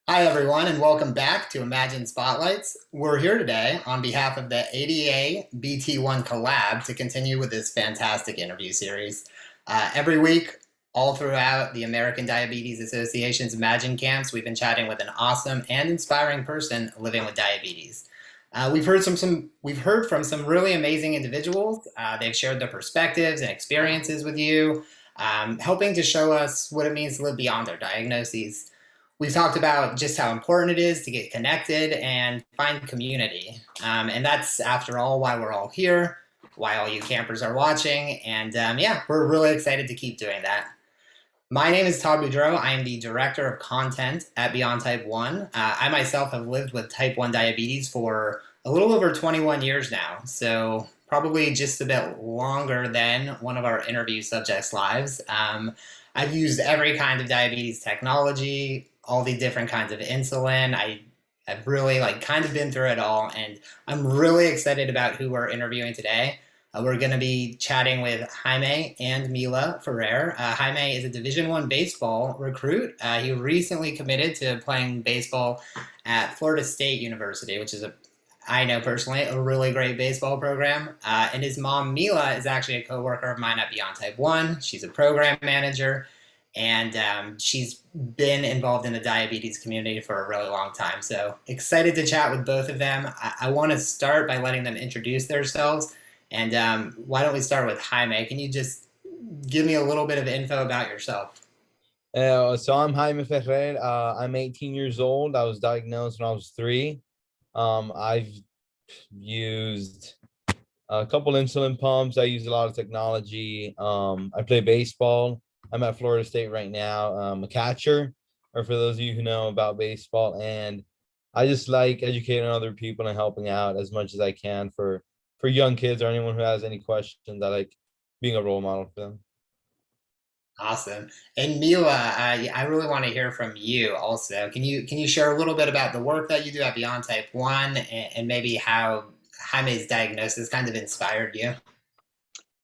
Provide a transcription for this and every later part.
Hi, everyone, and welcome back to Imagine Spotlights. We're here today on behalf of the ADA BT1 Collab to continue with this fantastic interview series. Every week, all throughout the American Diabetes Association's Imagine camps, we've been chatting with an awesome and inspiring person living with diabetes. We've heard from some really amazing individuals. They've shared their perspectives and experiences with you, helping to show us what it means to live beyond their diagnoses. We've talked about just how important it is to get connected and find community. And that's, after all, why we're all here, why all you campers are watching. And yeah, we're really excited to keep doing that. My name is Todd Boudreau. I am the Director of Content at Beyond Type 1. I myself have lived with Type 1 diabetes for a little over 21 years now, so probably just a bit longer than one of our interview subjects' lives. I've used every kind of diabetes technology, all the different kinds of insulin. I've really kind of been through it all, and I'm really excited about who we're interviewing today. We're going to be chatting with Jaime and Mila Ferrer. Jaime is a Division One baseball recruit. He recently committed to playing baseball at Florida State University, which is I know personally, a really great baseball program. And his mom, Mila, is actually a coworker of mine at Beyond Type 1. She's a program manager, and she's been involved in the diabetes community for a really long time. So excited to chat with both of them. I want to start by letting them introduce themselves. And why don't we start with Jaime? Can you just give me a little bit of info about yourself? So I'm Jaime Ferrer. I'm 18 years old. I was diagnosed when I was 3. I've used a couple insulin pumps. I use a lot of technology. I play baseball. I'm at Florida State right now. I'm a catcher, or for those of you who know about baseball. And I just like educating other people and helping out as much as I can for young kids or anyone who has any questions. I like being a role model for them. Awesome. And Mila, I really want to hear from you also. Can you share a little bit about the work that you do at Beyond Type 1 and maybe how Jaime's diagnosis kind of inspired you?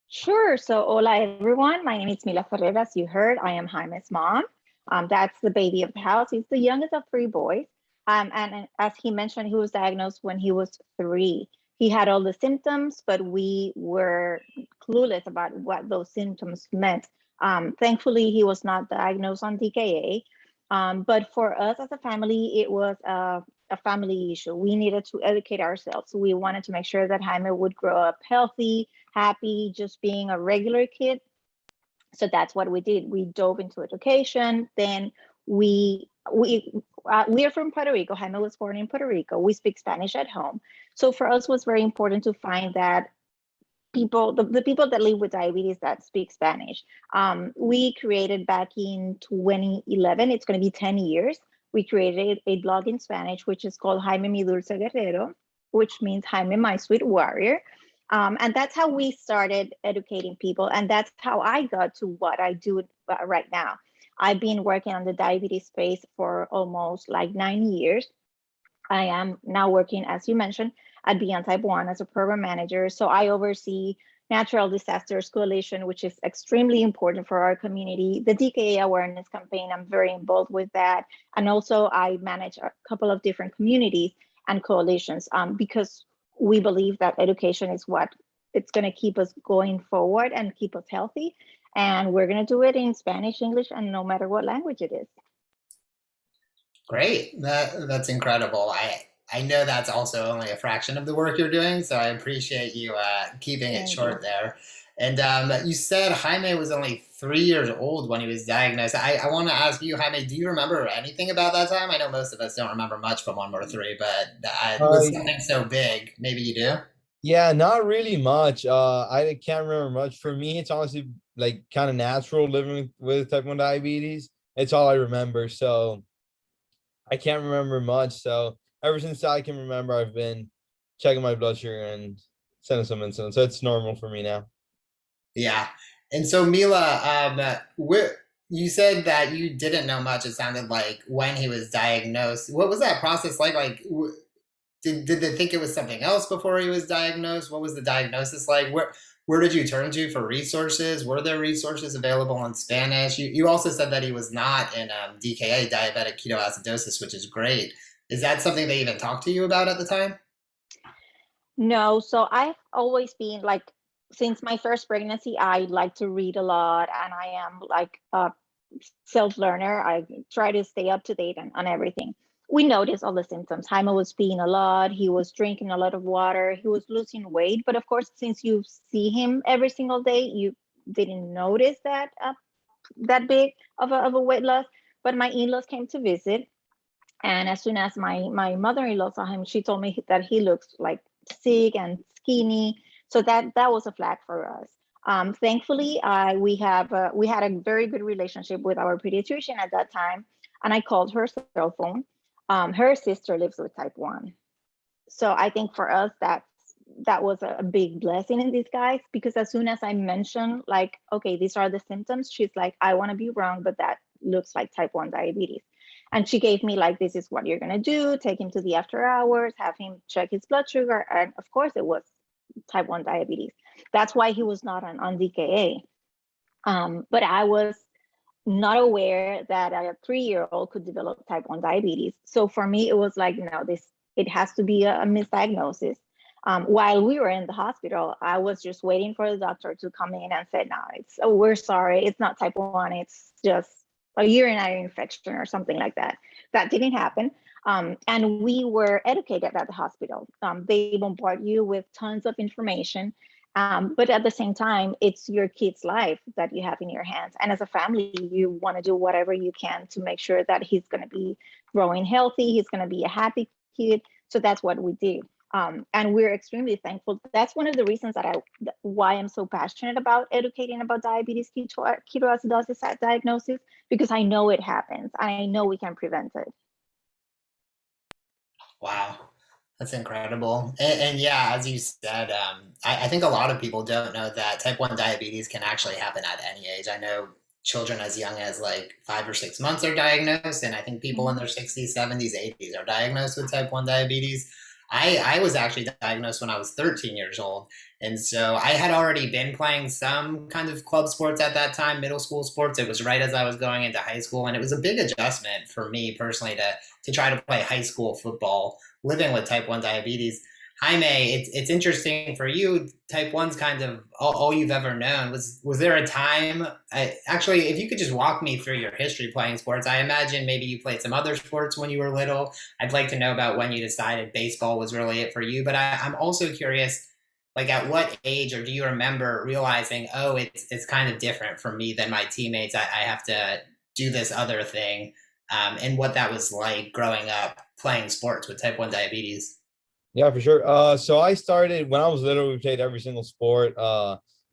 Sure. So, hola everyone. My name is Mila Ferrer. As you heard, I am Jaime's mom. That's the baby of the house. He's the youngest of 3 boys. And as he mentioned, he was diagnosed when he was 3. He had all the symptoms, but we were clueless about what those symptoms meant. Thankfully, he was not diagnosed on DKA. But for us as a family, it was a family issue. We needed to educate ourselves. We wanted to make sure that Jaime would grow up healthy, happy, just being a regular kid. So that's what we did. We dove into education. Then we are from Puerto Rico. Jaime was born in Puerto Rico. We speak Spanish at home. So for us, it was very important to find that the people that live with diabetes that speak Spanish. We created back in 2011. It's going to be 10 years. We created a blog in Spanish, which is called Jaime Mi Dulce Guerrero, which means Jaime, my sweet warrior. And that's how we started educating people. And that's how I got to what I do right now. I've been working on the diabetes space for almost like 9 years. I am now working, as you mentioned, at Beyond Type 1 as a program manager. So I oversee Natural Disasters Coalition, which is extremely important for our community. The DKA awareness campaign, I'm very involved with that. And also I manage a couple of different communities and coalitions because we believe that education is what it's going to keep us going forward and keep us healthy. And we're going to do it in Spanish, English, and no matter what language it is. Great. That's incredible. I know that's also only a fraction of the work you're doing, so I appreciate you keeping it Thank you. short there. And you said Jaime was only 3 years old when he was diagnosed. I want to ask you, Jaime, do you remember anything about that time? I know most of us don't remember much from when we're 3, but it Uh, was something so big. Maybe you do? Yeah, not really much. I can't remember much. For me, it's honestly like kind of natural living with type 1 diabetes. It's all I remember. So I can't remember much. So ever since I can remember, I've been checking my blood sugar and sending some insulin. So it's normal for me now. Yeah. And so Mila, you said that you didn't know much, it sounded like, when he was diagnosed. What was that process like? Did they think it was something else before he was diagnosed? What was the diagnosis like? where did you turn to for resources? Were there resources available in Spanish? You also said that he was not in DKA, diabetic ketoacidosis, which is great. Is that something they even talked to you about at the time? No, so I've always been like, since my first pregnancy, I like to read a lot, and I am like a self-learner. I try to stay up to date on everything. We noticed all the symptoms. Jaime was peeing a lot, he was drinking a lot of water, he was losing weight. But of course, since you see him every single day, you didn't notice that that big of a weight loss. But my in-laws came to visit, and as soon as my mother-in-law saw him, she told me that he looks like sick and skinny. So that was a flag for us. Thankfully, we had a very good relationship with our pediatrician at that time, and I called her cell phone. Her sister lives with type 1, so I think for us that was a big blessing in disguise, because as soon as I mentioned, like, okay, these are the symptoms, she's like, I want to be wrong, but that looks like type 1 diabetes. And she gave me like, this is what you're going to do: take him to the after hours, have him check his blood sugar. And of course it was type 1 diabetes. That's why he was not on DKA. But I was not aware that a 3-year-old could develop type 1 diabetes. So for me, it was like, no, it has to be a misdiagnosis. While we were in the hospital, I was just waiting for the doctor to come in and say, no, we're sorry, it's not type 1, it's just a urinary infection or something like that. That didn't happen. And we were educated at the hospital. They bombard you with tons of information. But at the same time, it's your kid's life that you have in your hands. And as a family, you want to do whatever you can to make sure that he's going to be growing healthy, he's going to be a happy kid. So that's what we did. And we're extremely thankful. That's one of the reasons why I'm so passionate about educating about diabetes ketoacidosis at diagnosis, because I know it happens. I know we can prevent it. Wow, that's incredible. And yeah, as you said, I think a lot of people don't know that type 1 diabetes can actually happen at any age. I know children as young as like 5 or 6 months are diagnosed, and I think people in their 60s, 70s, 80s are diagnosed with type 1 diabetes. I was actually diagnosed when I was 13 years old. And so I had already been playing some kind of club sports at that time, middle school sports. It was right as I was going into high school. And it was a big adjustment for me personally to try to play high school football, living with type 1 diabetes. Jaime, it's interesting for you. Type 1's kind of all you've ever known. Was there a time? Actually, if you could just walk me through your history playing sports, I imagine maybe you played some other sports when you were little. I'd like to know about when you decided baseball was really it for you. But I'm also curious, like at what age, or do you remember realizing, oh, it's kind of different for me than my teammates. I have to do this other thing, and what that was like growing up playing sports with type 1 diabetes. Yeah, for sure. So I started when I was little. We played every single sport.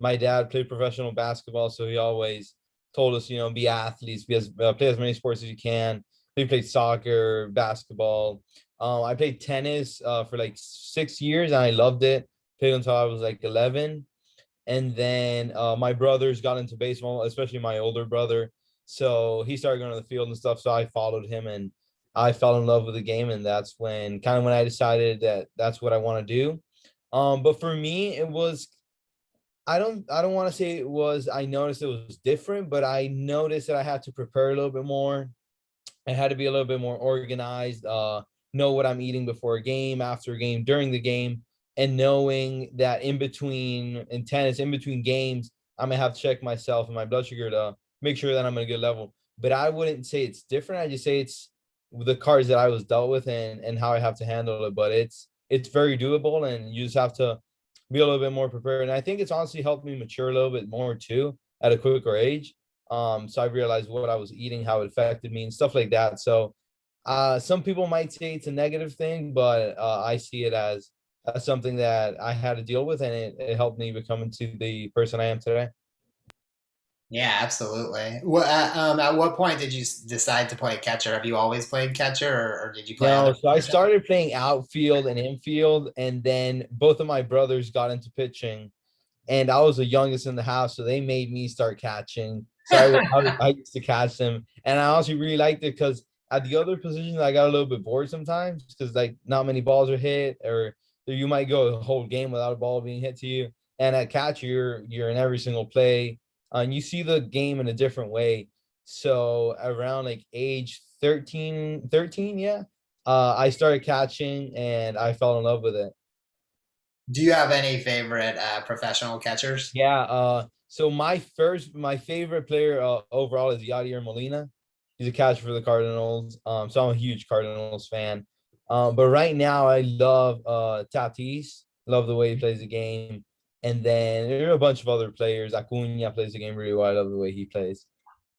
My dad played professional basketball, so he always told us, be athletes, play as many sports as you can. We played soccer, basketball. I played tennis for like 6 years, and I loved it. Played until I was like 11, and then my brothers got into baseball, especially my older brother. So he started going to the field and stuff. So I followed him, and I fell in love with the game, and that's when I decided that that's what I want to do. But for me, it was I don't want to say it was I noticed it was different, but I noticed that I had to prepare a little bit more. I had to be a little bit more organized, know what I'm eating before a game, after a game, during the game, and knowing that in tennis, in between games, I'm gonna have to check myself and my blood sugar to make sure that I'm at a good level. But I wouldn't say it's different. I just say it's the cards that I was dealt with and how I have to handle it. But it's very doable, and you just have to be a little bit more prepared. And I think it's honestly helped me mature a little bit more too at a quicker age. So I realized what I was eating, how it affected me, and stuff like that. So some people might say it's a negative thing, but I see it as something that I had to deal with, and it helped me become into the person I am today. Yeah, absolutely. At what point did you decide to play catcher? Have you always played catcher, or did you play No, other so I positions? started playing outfield and infield, and then both of my brothers got into pitching, and I was the youngest in the house, so they made me start catching. So I used to catch them, and I also really liked it because at the other positions I got a little bit bored sometimes because like not many balls are hit, or you might go a whole game without a ball being hit to you. And at catcher, you're in every single play, and you see the game in a different way. So around like age 13, yeah, I started catching and I fell in love with it. Do you have any favorite professional catchers? Yeah. So my favorite player overall is Yadier Molina. He's a catcher for the Cardinals. So I'm a huge Cardinals fan. But right now I love Tatis. Love the way he plays the game. And then there are a bunch of other players. Acuna plays the game really well. I love the way he plays.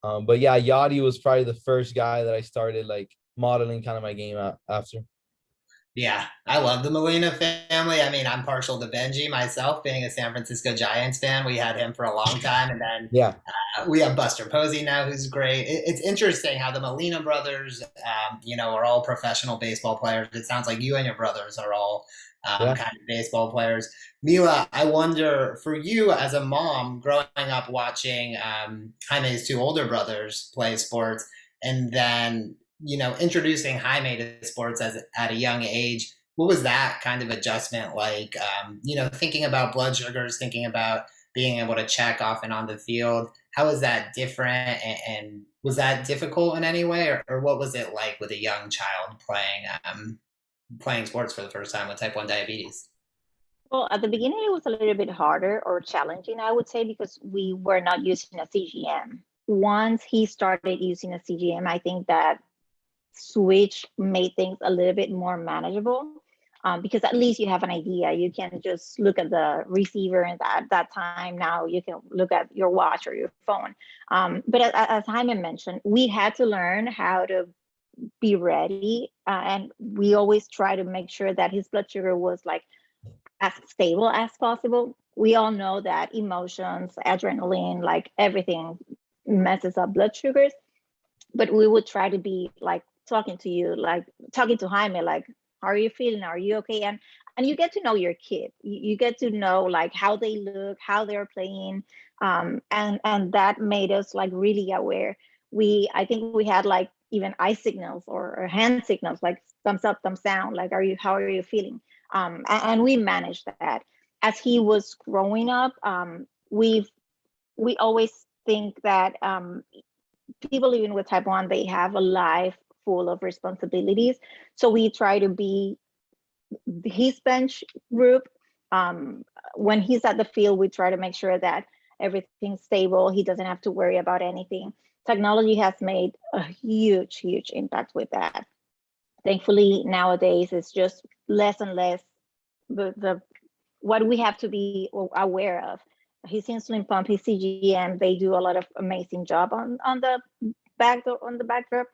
But yeah, Yadi was probably the first guy that I started like modeling kind of my game after. Yeah, I love the Molina family. I mean, I'm partial to Benji myself, being a San Francisco Giants fan. We had him for a long time, and then Yeah. we have Buster Posey now, who's great. It's interesting how the Molina brothers, are all professional baseball players. It sounds like you and your brothers are all Yeah. kind of baseball players. Mila, I wonder for you as a mom, growing up watching Jaime's two older brothers play sports, and then introducing Jaime to sports at a young age. What was that kind of adjustment like? Thinking about blood sugars, thinking about being able to check off and on the field. How was that different? And was that difficult in any way, or what was it like with a young child playing sports for the first time with type 1 diabetes? Well, at the beginning, it was a little bit harder or challenging, I would say, because we were not using a CGM. Once he started using a CGM, I think that switch made things a little bit more manageable, because at least you have an idea. You can just look at the receiver, and at that time now you can look at your watch or your phone. But as Jaime mentioned, we had to learn how to be ready, and we always try to make sure that his blood sugar was like as stable as possible. We all know that emotions, adrenaline, like everything messes up blood sugars, but we would try to be like talking to you, like talking to Jaime, like, how are you feeling? Are you okay? And you get to know your kid. You get to know like how they look, how they're playing, and that made us like really aware. I think we had like even eye signals or hand signals, like thumbs up, thumbs down, like how are you feeling? And we managed that. As he was growing up, we always think that people living with type 1, they have a life full of responsibilities. So we try to be his bench group. When he's at the field, we try to make sure that everything's stable. He doesn't have to worry about anything. Technology has made a huge, huge impact with that. Thankfully, nowadays it's just less and less the what we have to be aware of. His insulin pump, his CGM, they do a lot of amazing job on the backdrop.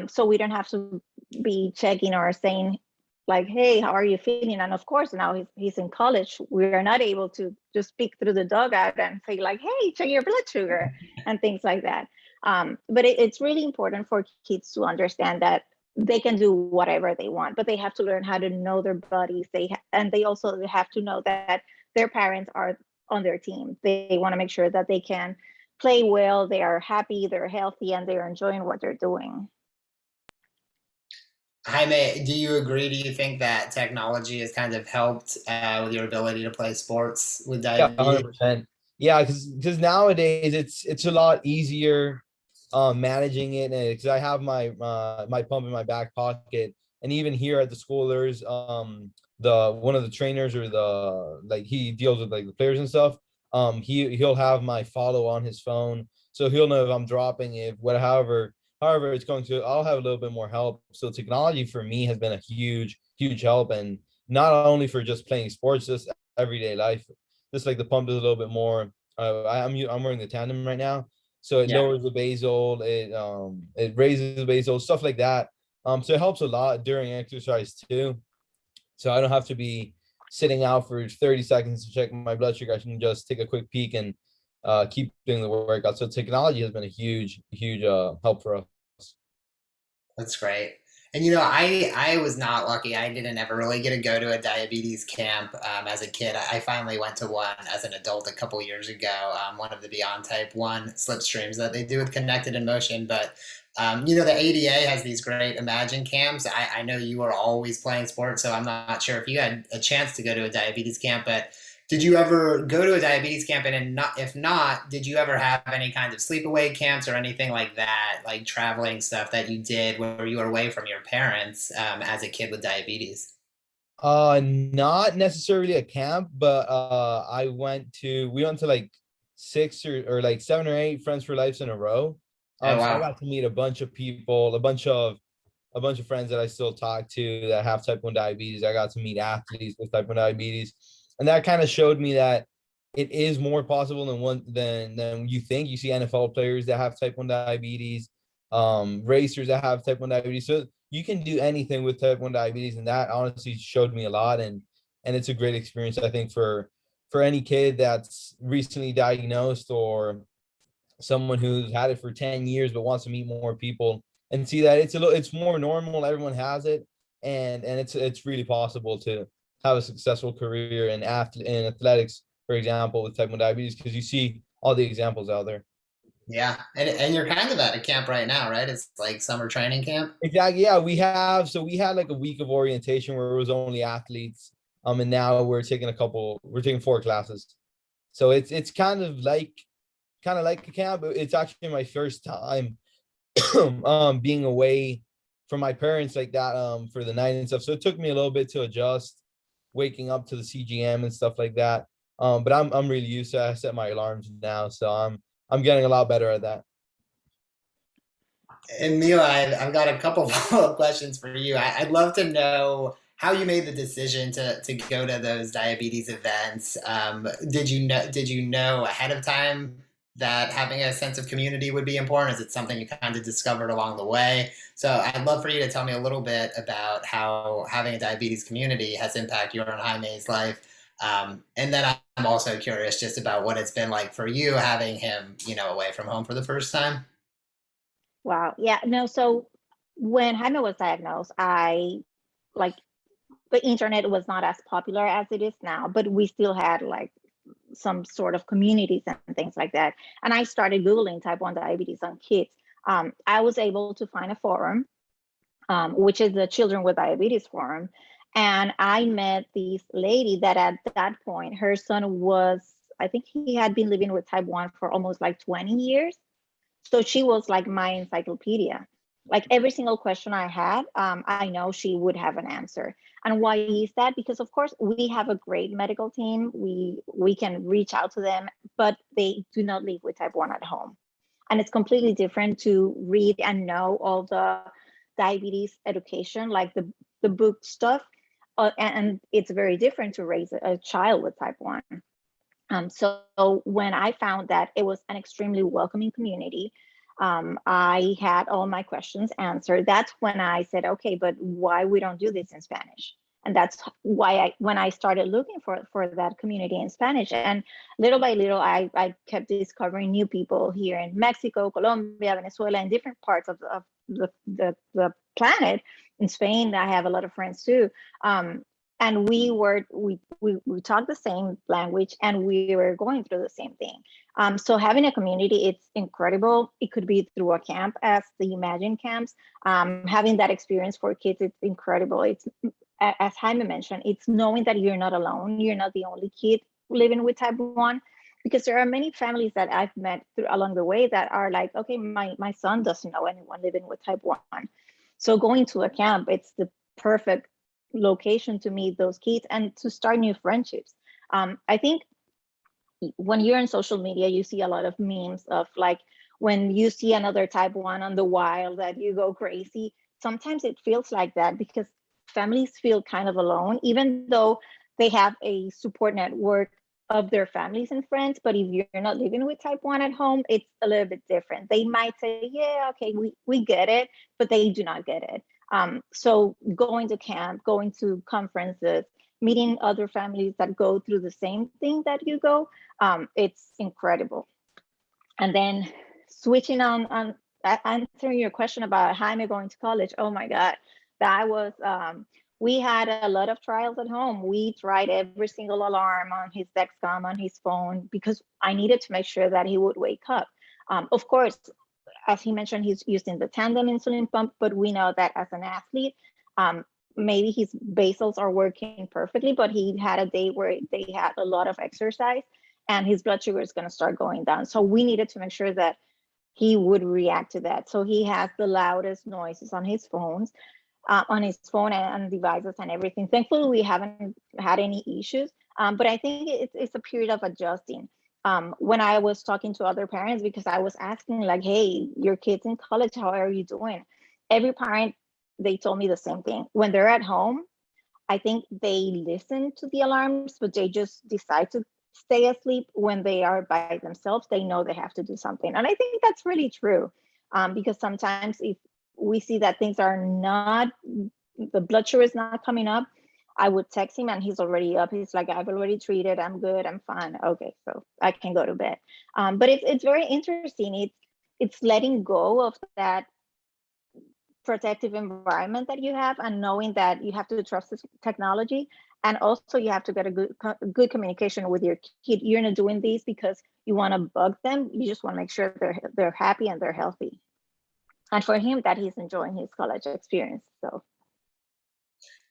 So we don't have to be checking or saying like, hey, how are you feeling? And of course, now he's in college. We are not able to just speak through the dugout and say like, hey, check your blood sugar and things like that. But it's really important for kids to understand that they can do whatever they want, but they have to learn how to know their bodies. And they also have to know that their parents are on their team. They want to make sure that they can play well, they are happy, they're healthy, and they're enjoying what they're doing. Jaime, do you agree? Do you think that technology has kind of helped with your ability to play sports with Yeah, diabetes? 100%. Yeah, because nowadays it's a lot easier managing it, and because I have my pump in my back pocket, and even here at the school there's the one of the trainers or the like he deals with like the players and stuff. He'll have my follow on his phone, so he'll know if I'm dropping, if what however it's going to, I'll have a little bit more help. So technology for me has been a huge help, and not only for just playing sports, just everyday life. Just like the pump is a little bit more. I'm wearing the Tandem right now, so it Yeah. lowers the basal, it raises the basal, stuff like that. So it helps a lot during exercise too. So I don't have to be sitting out for 30 seconds to check my blood sugar. I can just take a quick peek and keep doing the workout. So technology has been a huge help for us. That's great. And I was not lucky. I didn't ever really get to go to a diabetes camp as a kid. I finally went to one as an adult a couple years ago. One of the Beyond Type 1 slipstreams that they do with Connected in Motion. But the ADA has these great Imagine camps. I know you are always playing sports, so I'm not sure if you had a chance to go to a diabetes camp. But Did you ever go to a diabetes camp? And not, if not, did you ever have any kinds of sleepaway camps or anything like that, like traveling stuff that you did where you were away from your parents as a kid with diabetes? Not necessarily a camp, but we went to like six or like 7 or 8 Friends for Life in a row. Oh, So I wow. got to meet a bunch of people, a bunch of friends that I still talk to that have type 1 diabetes. I got to meet athletes with type 1 diabetes. And that kind of showed me that it is more possible than you think. You see NFL players that have type 1 diabetes, racers that have type 1 diabetes. So you can do anything with type 1 diabetes. And that honestly showed me a lot. And it's a great experience, I think, for any kid that's recently diagnosed or someone who's had it for 10 years but wants to meet more people and see that it's more normal, everyone has it, and it's really possible to have a successful career in athletics, for example, with type 1 diabetes, because you see all the examples out there. Yeah. And you're kind of at a camp right now, right? It's like summer training camp. Exactly, yeah. We had like a week of orientation where it was only athletes, and now we're taking 4 classes, so it's kind of like a camp. It's actually my first time being away from my parents like that for the night and stuff. So it took me a little bit to adjust, waking up to the CGM and stuff like that. But I'm really used to it. I set my alarms now, so I'm getting a lot better at that. And Mila, I've got a couple follow-up questions for you. I'd love to know how you made the decision to go to those diabetes events. Did you know ahead of time that having a sense of community would be important? Is it something you kind of discovered along the way? So I'd love for you to tell me a little bit about how having a diabetes community has impacted your and Jaime's life. And then I'm also curious just about what it's been like for you having him, away from home for the first time. Wow. Yeah. No. So when Jaime was diagnosed, I like the internet was not as popular as it is now, but we still had like some sort of communities and things like that. And I started Googling type 1 diabetes on kids. I was able to find a forum, which is the Children with Diabetes Forum. And I met this lady that at that point, her son was, I think he had been living with type 1 for almost like 20 years. So she was like my encyclopedia. Like every single question I had, I know she would have an answer. And why is that? Because of course we have a great medical team. We can reach out to them, but they do not live with type 1 at home. And it's completely different to read and know all the diabetes education, like the book stuff. And it's very different to raise a child with type 1. So when I found that it was an extremely welcoming community, I had all my questions answered. That's when I said, okay, but why we don't do this in Spanish? And that's why when I started looking for that community in Spanish, and little by little, I kept discovering new people here in Mexico, Colombia, Venezuela, and different parts of the planet. In Spain, I have a lot of friends too. And we talk the same language, and we were going through the same thing. So having a community, it's incredible. It could be through a camp as the Imagine camps. Having that experience for kids, it's incredible. It's, as Jaime mentioned, it's knowing that you're not alone. You're not the only kid living with type 1, because there are many families that I've met along the way that are like, okay, my son doesn't know anyone living with type 1. So going to a camp, it's the perfect location to meet those kids and to start new friendships. I think when you're on social media, you see a lot of memes of like when you see another type 1 on the wild that you go crazy. Sometimes it feels like that because families feel kind of alone, even though they have a support network of their families and friends. But if you're not living with type 1 at home, it's a little bit different. They might say, yeah, okay, we get it, but they do not get it. So going to camp, going to conferences, meeting other families that go through the same thing that you go, it's incredible. And then switching on answering your question about Jaime going to college. Oh my God, that was, we had a lot of trials at home. We tried every single alarm on his Dexcom, on his phone, because I needed to make sure that he would wake up. Of course, as he mentioned, he's using the tandem insulin pump, but we know that as an athlete, maybe his basals are working perfectly, but he had a day where they had a lot of exercise and his blood sugar is going to start going down. So we needed to make sure that he would react to that. So he has the loudest noises on his phones, on his phone and devices and everything. Thankfully, we haven't had any issues, but I think it's a period of adjusting. When I was talking to other parents, because I was asking like, hey, your kid's in college, how are you doing? Every parent, they told me the same thing. When they're at home, I think they listen to the alarms, but they just decide to stay asleep. When they are by themselves, they know they have to do something. And I think that's really true, because sometimes if we see that things are not, the blood sugar is not coming up, I would text him and he's already up. He's like, I've already treated, I'm good, I'm fine. Okay, so I can go to bed. But it's very interesting. It's letting go of that protective environment that you have and knowing that you have to trust this technology, and also you have to get a good communication with your kid. You're not doing these because you want to bug them. You just want to make sure they're happy and they're healthy, and for him that he's enjoying his college experience. So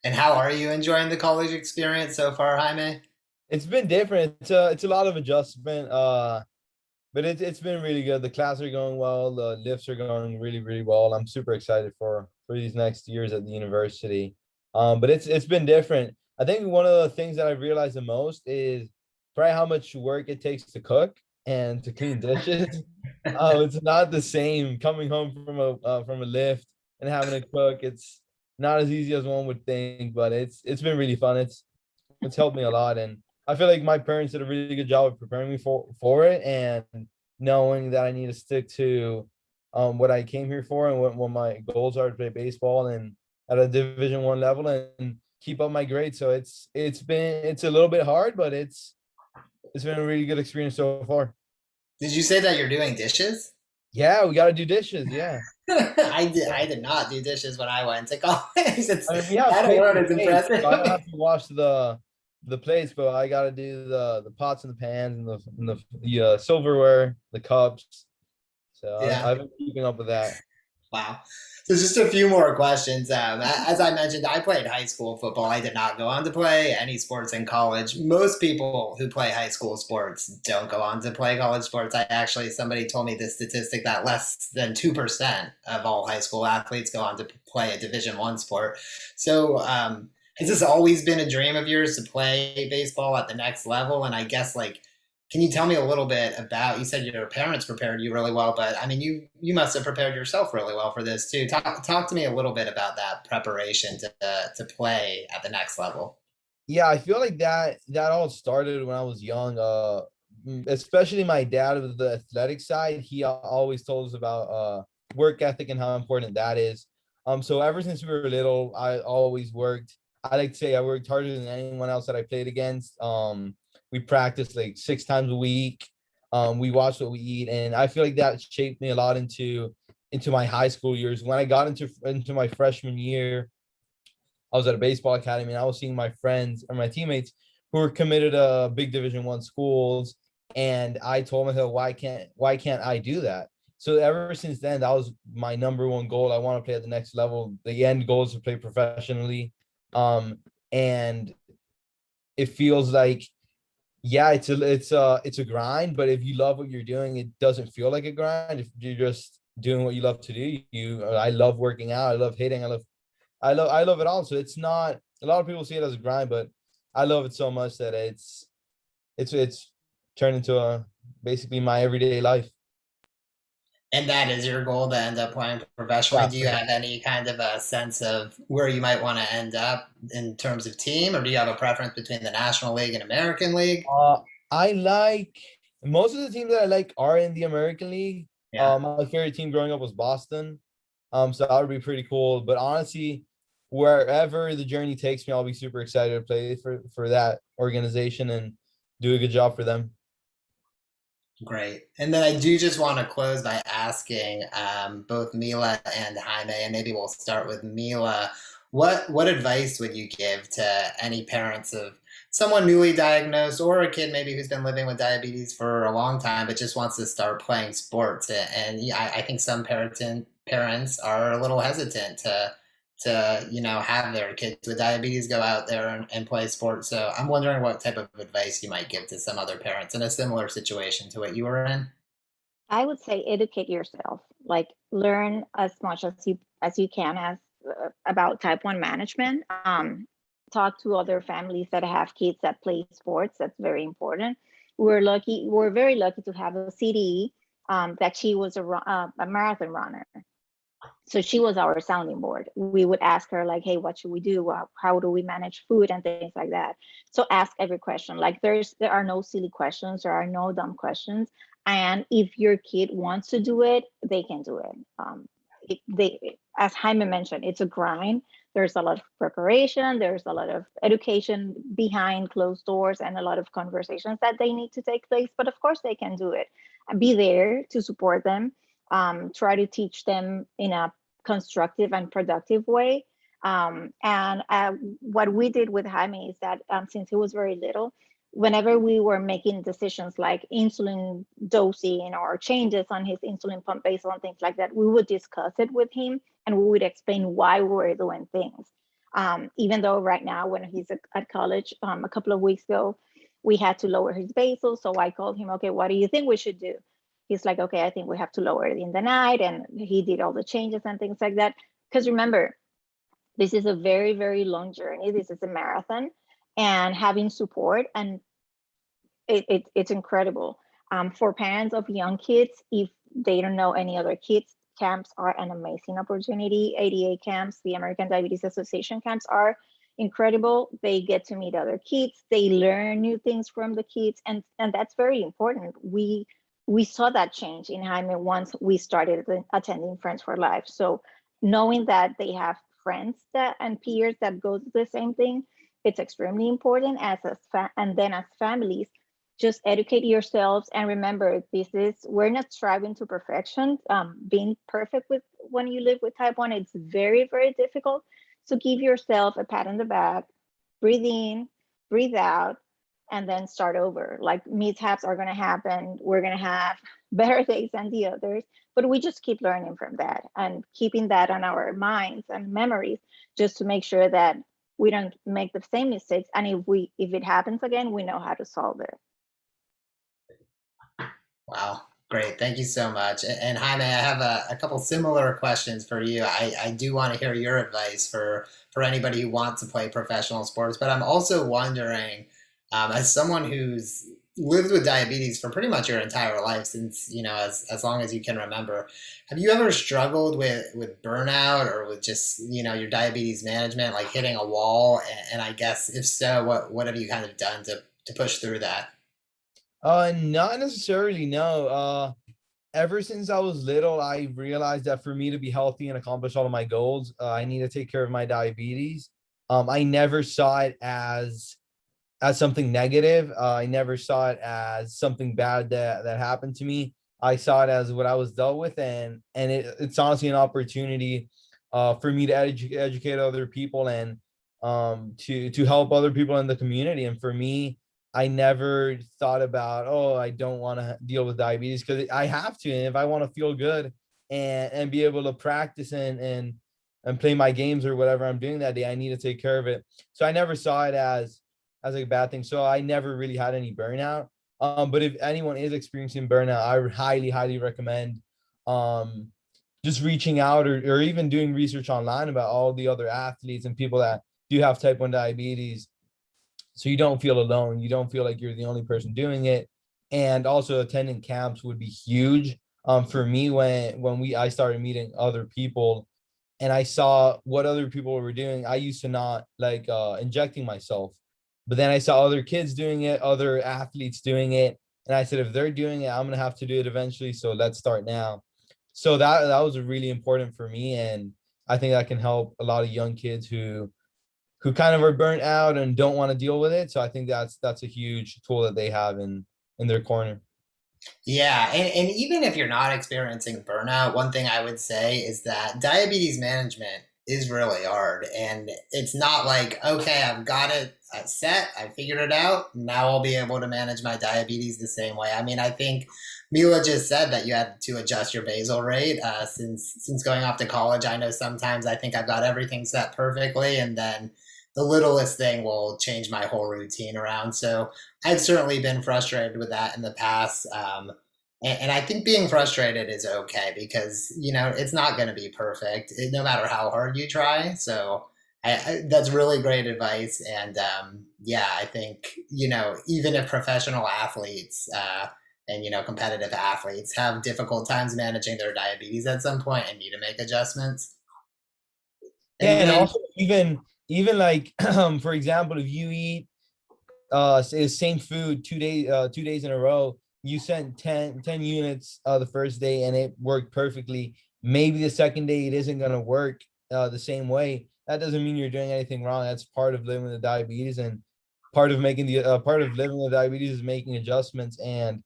And how are you enjoying the college experience so far, Jaime? It's been different. It's a lot of adjustment. But it's been really good. The classes are going well. The lifts are going really, really well. I'm super excited for these next years at the university. But it's been different. I think one of the things that I've realized the most is probably how much work it takes to cook and to clean dishes. It's not the same coming home from a lift and having to cook. It's not as easy as one would think, but it's been really fun. It's helped me a lot, and I feel like my parents did a really good job of preparing me for it, and knowing that I need to stick to what I came here for and what my goals are to play baseball and at a Division I level and keep up my grades. So it's a little bit hard, but it's been a really good experience so far. Did you say that you're doing dishes? Yeah, we got to do dishes. Yeah. I did not do dishes when I went to college. It's, I mean, we have I don't know, plates it's and plates, impressive. so I don't have to wash the plates, but I gotta do the pots and the pans and the silverware, the cups. So Yeah. I've been keeping up with that. Wow. So just a few more questions. As I mentioned, I played high school football. I did not go on to play any sports in college. Most people who play high school sports don't go on to play college sports. Somebody told me the statistic that less than 2% of all high school athletes go on to play a Division I sport. So, has this always been a dream of yours to play baseball at the next level? And I guess like, can you tell me a little bit about, you said your parents prepared you really well, but I mean, you must have prepared yourself really well for this too. Talk to me a little bit about that preparation to play at the next level. Yeah, I feel like that all started when I was young. Especially my dad with the athletic side. He always told us about work ethic and how important that is. So ever since we were little, I always worked. I like to say I worked harder than anyone else that I played against. We practiced like 6 times a week. We watched what we eat, and I feel like that shaped me a lot into my high school years. When I got into my freshman year, I was at a baseball academy, and I was seeing my friends or my teammates who were committed to big Division I schools, and I told myself, why can't I do that? So ever since then, that was my number one goal. I want to play at the next level. The end goal is to play professionally. And it feels like, yeah, it's a grind, but if you love what you're doing, it doesn't feel like a grind. If you're just doing what you love to do, I love working out, I love hitting, I love it all. So it's not, a lot of people see it as a grind, but I love it so much that it's turned into basically my everyday life. And that is your goal to end up playing professionally. Yeah. Do you have any kind of a sense of where you might want to end up in terms of team, or do you have a preference between the National League and American League? I like, most of the teams that I like are in the American League. Yeah. My favorite team growing up was Boston. So that would be pretty cool. But honestly, wherever the journey takes me, I'll be super excited to play for that organization and do a good job for them. Great. And then I do just want to close by asking both Mila and Jaime, and maybe we'll start with Mila. What advice would you give to any parents of someone newly diagnosed or a kid maybe who's been living with diabetes for a long time but just wants to start playing sports? And yeah, I think some parents are a little hesitant to to, have their kids with diabetes go out there and play sports. So I'm wondering what type of advice you might give to some other parents in a similar situation to what you were in. I would say educate yourself, like learn as much as you can as about type 1 management. Talk to other families that have kids that play sports. That's very important. We're very lucky to have a CDE that she was a marathon runner. So she was our sounding board. We would ask her like, hey, what should we do? How do we manage food and things like that? So ask every question. Like there are no silly questions, there are no dumb questions. And if your kid wants to do it, they can do it. As Jaime mentioned, it's a grind. There's a lot of preparation, there's a lot of education behind closed doors, and a lot of conversations that they need to take place. But of course, they can do it. And be there to support them. Try to teach them in a constructive and productive way. And what we did with Jaime is that since he was very little, whenever we were making decisions like insulin dosing or changes on his insulin pump based on things like that, we would discuss it with him and we would explain why we were doing things. Even though right now, when he's at college, a couple of weeks ago, we had to lower his basal. So I called him, okay, what do you think we should do? He's like, okay, I think we have to lower it in the night. And he did all the changes and things like that. Because remember, this is a very, very long journey. This is a marathon, and having support, and it's incredible. For parents of young kids, if they don't know any other kids, camps are an amazing opportunity. ADA camps, the American Diabetes Association camps are incredible. They get to meet other kids. They learn new things from the kids, and that's very important. We saw that change in Jaime once we started attending Friends for Life. So knowing that they have friends and peers that go through the same thing, it's extremely important. And then as families, just educate yourselves and remember, we're not striving to perfection. Being perfect with when you live with type 1, it's very, very difficult. So give yourself a pat on the back, breathe in, breathe out, and then start over. Like mishaps are going to happen. We're going to have better days than the others, but we just keep learning from that and keeping that on our minds and memories, just to make sure that we don't make the same mistakes. And if it happens again, we know how to solve it. Wow, great. Thank you so much. And Jaime, I have a couple similar questions for you. I do want to hear your advice for anybody who wants to play professional sports, but I'm also wondering, as someone who's lived with diabetes for pretty much your entire life, since, as long as you can remember, have you ever struggled with burnout or with just, your diabetes management, like hitting a wall? And I guess if so, what have you kind of done to push through that? Not necessarily, no. Ever since I was little, I realized that for me to be healthy and accomplish all of my goals, I need to take care of my diabetes. I never saw it as something negative. I never saw it as something bad that happened to me. I saw it as what I was dealt with, and it's honestly an opportunity for me to educate other people and to help other people in the community. And for me, I never thought about, oh, I don't want to deal with diabetes, because I have to. And if I want to feel good and be able to practice and play my games or whatever I'm doing that day, I need to take care of it. So I never saw it as a bad thing. So I never really had any burnout. But if anyone is experiencing burnout, I would highly, highly recommend just reaching out or even doing research online about all the other athletes and people that do have type 1 diabetes, so you don't feel alone. You don't feel like you're the only person doing it. And also attending camps would be huge. For me, when I started meeting other people and I saw what other people were doing, I used to not like injecting myself. But then I saw other kids doing it, other athletes doing it. And I said, if they're doing it, I'm gonna have to do it eventually. So let's start now. So that was really important for me. And I think that can help a lot of young kids who kind of are burnt out and don't want to deal with it. So I think that's a huge tool that they have in their corner. Yeah, and even if you're not experiencing burnout, one thing I would say is that diabetes management is really hard. And it's not like, okay, I've got it set, I figured it out. Now I'll be able to manage my diabetes the same way. I mean, I think Mila just said that you had to adjust your basal rate since going off to college. I know sometimes I think I've got everything set perfectly, and then the littlest thing will change my whole routine around. So I've certainly been frustrated with that in the past. And I think being frustrated is okay because, it's not going to be perfect no matter how hard you try. So that's really great advice. And yeah, I think, even if professional athletes and, competitive athletes have difficult times managing their diabetes at some point and need to make adjustments. Yeah, and then, also even like for example, if you eat say the same food 2 days in a row, you sent 10 units the first day and it worked perfectly. Maybe the second day it isn't going to work the same way. That doesn't mean you're doing anything wrong. That's part of living with diabetes, and part of making the part of living with diabetes is making adjustments and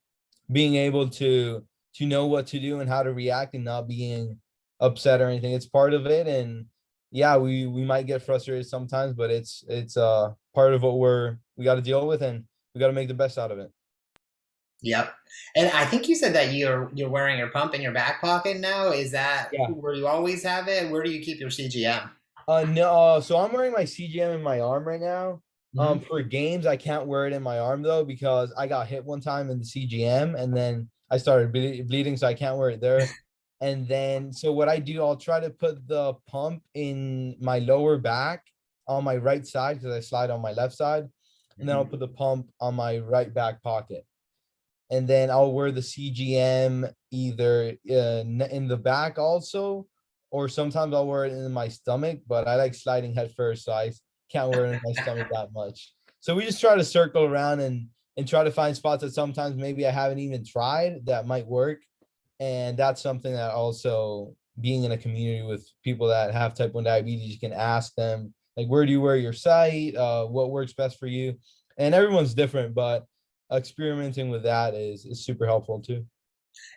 being able to know what to do and how to react and not being upset or anything. It's part of it. And yeah, we might get frustrated sometimes, but it's part of what we got to deal with, and we got to make the best out of it. yep. And I think you said that you're wearing your pump in your back pocket now. Is that Yeah. where you always have it? Where do you keep your CGM? No, so I'm wearing my CGM in my arm right now. Mhm. For games, I can't wear it in my arm though because I got hit one time in the CGM and then I started bleeding, so I can't wear it there. And then, so what I do, I'll try to put the pump in my lower back on my right side because I slide on my left side, and then I'll put the pump on my right back pocket. And then I'll wear the CGM either in the back also, or sometimes I'll wear it in my stomach, but I like sliding head first, so I can't wear it in my stomach that much. So we just try to circle around and try to find spots that sometimes maybe I haven't even tried that might work. And that's something that also, being in a community with people that have type 1 diabetes, you can ask them, like, where do you wear your site? What works best for you? And everyone's different, but experimenting with that is super helpful too.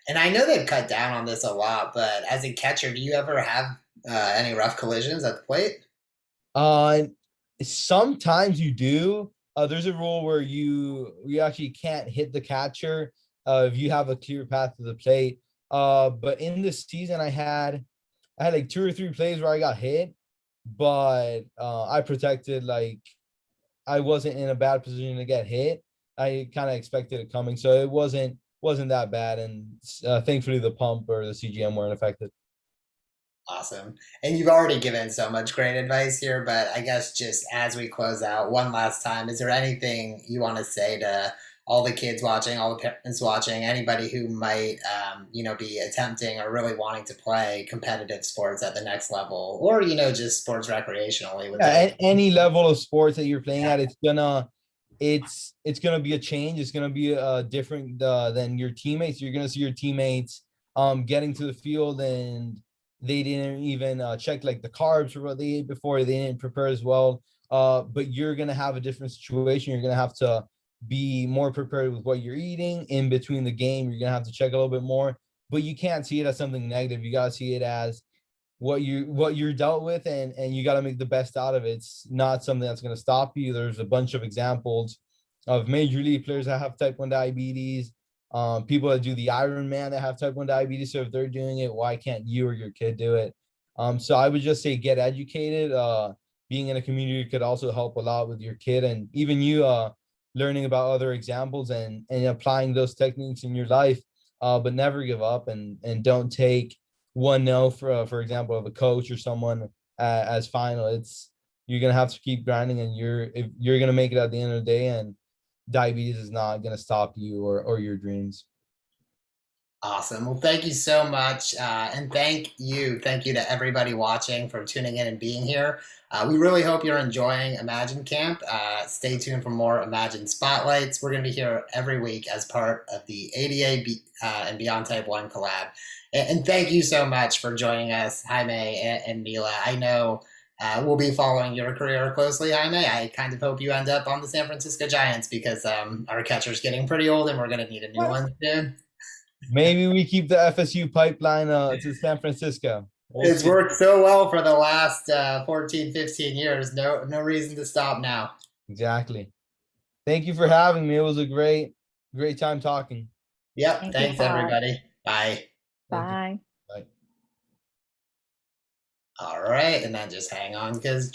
And I know they've cut down on this a lot, but as a catcher, do you ever have any rough collisions at the plate? Uh, Sometimes you do. There's a rule where you actually can't hit the catcher if you have a clear path to the plate. But in this season, I had like 2 or 3 plays where I got hit, but I protected, like, I wasn't in a bad position to get hit. I kind of expected it coming, so it wasn't that bad, and thankfully the pump or the CGM weren't affected. Awesome. And you've already given so much great advice here, but I guess just as we close out one last time, is there anything you want to say to all the kids watching, all the parents watching, anybody who might, be attempting or really wanting to play competitive sports at the next level, or just sports recreationally with Yeah, it? any level of sports that you're playing at, it's gonna be a change. It's gonna be different than your teammates. You're gonna see your teammates getting to the field and they didn't even check like the carbs or what they ate before. They didn't prepare as well. But you're gonna have a different situation. You're gonna have to be more prepared with what you're eating in between the game. You're gonna have to check a little bit more, but you can't see it as something negative. You gotta see it as what you're dealt with, and you got to make the best out of it. It's not something that's going to stop you. There's a bunch of examples of major league players that have type 1 diabetes, people that do the Ironman that have type 1 diabetes. So if they're doing it, why can't you or your kid do it? So I would just say get educated. Being in a community could also help a lot with your kid, and even you learning about other examples and applying those techniques in your life. But never give up, and don't take one no for example of a coach or someone as final. It's You're gonna have to keep grinding, and if you're gonna make it at the end of the day, and diabetes is not gonna stop you or your dreams. Awesome. Well, thank you so much. And thank you to everybody watching for tuning in and being here. We really hope you're enjoying Imagine Camp. Stay tuned for more Imagine Spotlights. We're going to be here every week as part of the and Beyond Type 1 collab. And thank you so much for joining us, Jaime and Mila. I know we'll be following your career closely, Jaime. I kind of hope you end up on the San Francisco Giants because our catcher's getting pretty old and we're going to need a new one soon. Maybe we keep the FSU pipeline to San Francisco. It's see. worked so well for the last 14, 15 years. No reason to stop now. Exactly. Thank you for having me. It was a great time talking. Yep. Thank you, Thanks, Paul. everybody. Bye. Thank you. Bye. Bye. All right. And then just hang on because